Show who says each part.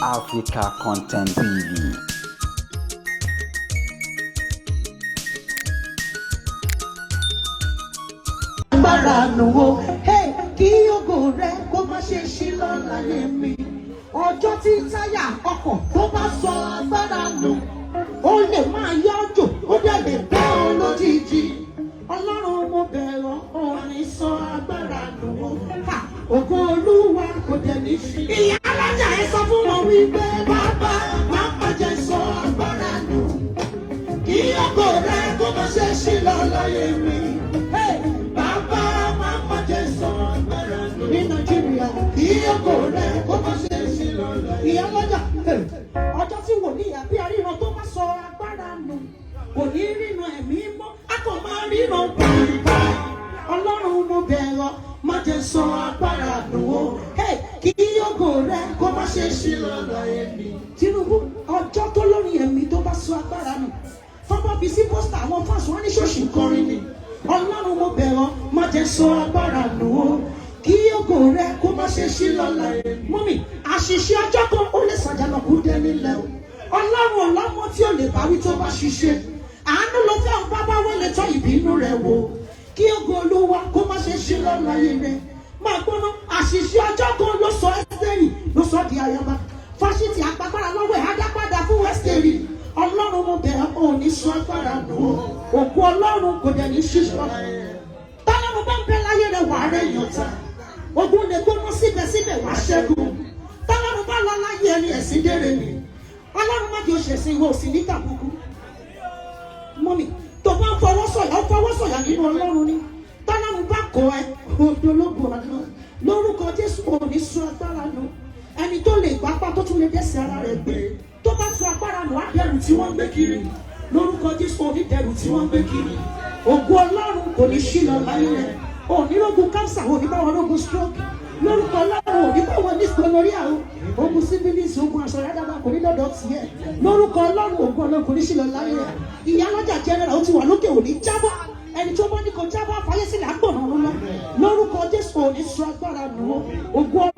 Speaker 1: Africa Content TV.
Speaker 2: Kí ògo rẹ kó má ṣe ṣí lọ láyé mi. Ọjọ́ tí táyà ọkọ̀ tó bá sọ agbára nù, ó lè máa yọ òjò, ó dẹ̀ lè bẹ́ ọ lójijì. Ọlọ́run mo bẹ̀rọ̀ òní sọ agbára nù. Ògo Olúwa kò dẹ̀ ní ṣí. Iyaloja ẹ sọ fún wọn wípé bàbá má má jẹ́ sọ agbára nù. Kí ògo rẹ kó má ṣe ṣí lọ láyé mi. Bàbá má má jẹ́ sọ agbára nù. Ní Nàìjíríà kí ògo rẹ kó má ṣe ṣí lọ láyé mi. Iyaloja ọjọ́ tí wòlíì àbí aríran tó má sọ agbára nù kò ní ríran ẹ̀mí mọ́, a kò máa ríran pàápàá. Ọlọ́run mo bẹ̀rọ̀ má jẹ́ sọ agbára nù o. Kí ògo rẹ kó má ṣe ṣí lọ láyé mi. Tinubu ọjọ́ tó lórí ẹ̀mí tó bá sọ agbára nù, fọ́nbọ́n fi sí pósítà àwọn fáṣọ wọn ní ṣọ́ọ̀ṣì kọrin ni. Ọlọ́run mo bẹ̀rọ̀ má jẹ́ sọ agbára nù o. Kí ògo rẹ kó má ṣe ṣí lọ láyé mi. Mọ́mì, àṣìṣe ọjọ́ kan ó lè ṣàjànàkú dé nílẹ̀ o. Ọlọ́run ọlọ́mọ tí ò lè báwí tó bá ṣiṣẹ́. Àánú ló fẹ́ ọ bábá wọlé tọ́ ìbínú rẹ̀ wò. Kí ògo Olúwa kó má ṣe ṣí lọ láyé rẹ̀. Máa gbóná, àṣìṣe ọjọ́ kan ló sọ Ẹ́sítérì ló sọ di ayaba. Fásitì àpagbára lọ́wọ́ ẹ̀ ádápadà fún Ẹ́sítérì. Ọlọ́run mo bẹ̀rẹ̀ òní sọ agbára nù. Òkú Ọlọ́run kò dẹ̀ ní ṣíṣọ́. Tọ́lọ́run bá ń bẹ láyé rẹ̀ wà á rẹ̀ yọ̀tá. Ogun lè gbóná síbẹ̀síbẹ̀ wá ṣẹ́gun. Tọ́lọ́run bá lọ láyé ẹni ẹ̀sìn dére ni. Ọlọ́run má jẹ́ òṣèṣin ìwọ òsì ní tàbùkù. Mọ́mì, tó bá ń fọwọ́ sọ̀yà nínú Ọlọ́run ni. Tọ́lọ́run bá kọ́ ẹ odológun àná. Lórúkọ Jésù ò ní sọ agbára nù. Ẹni tó lè gbapá tó tún lè dẹ́sẹ̀ ara rẹ̀ gbé. Tó bá sọ agbára nù á dẹrù tí wọ́n ń gbé kiri. Lórúkọ Jésù ò ní dẹrù tí wọ́n ń gbé kiri. Ògo Ọlọ́run kò ní ṣí lọ láyé rẹ̀. Onírógun kánsà, oníbáwọn rógun stroke. Lórúkọ Ọlọ́run oníbáwọn ní gonorrhea o. Ogun síbílíìsì, ogun aṣọ rádàbà kò ní lọ́dọ̀ tiẹ̀. Lórúkọ Ọlọ́run ògo Ọlọ́run kò ní ṣí lọ láyé rẹ̀. Iyaloja general ó ti wà lókè òní jábọ́. Ẹni tó bá ní kò jábọ́ àfáyé sílẹ̀ àgbọ̀nà ọ̀run lọ. Lórúkọ Jésù òní sọ agbára nù ó. Ògo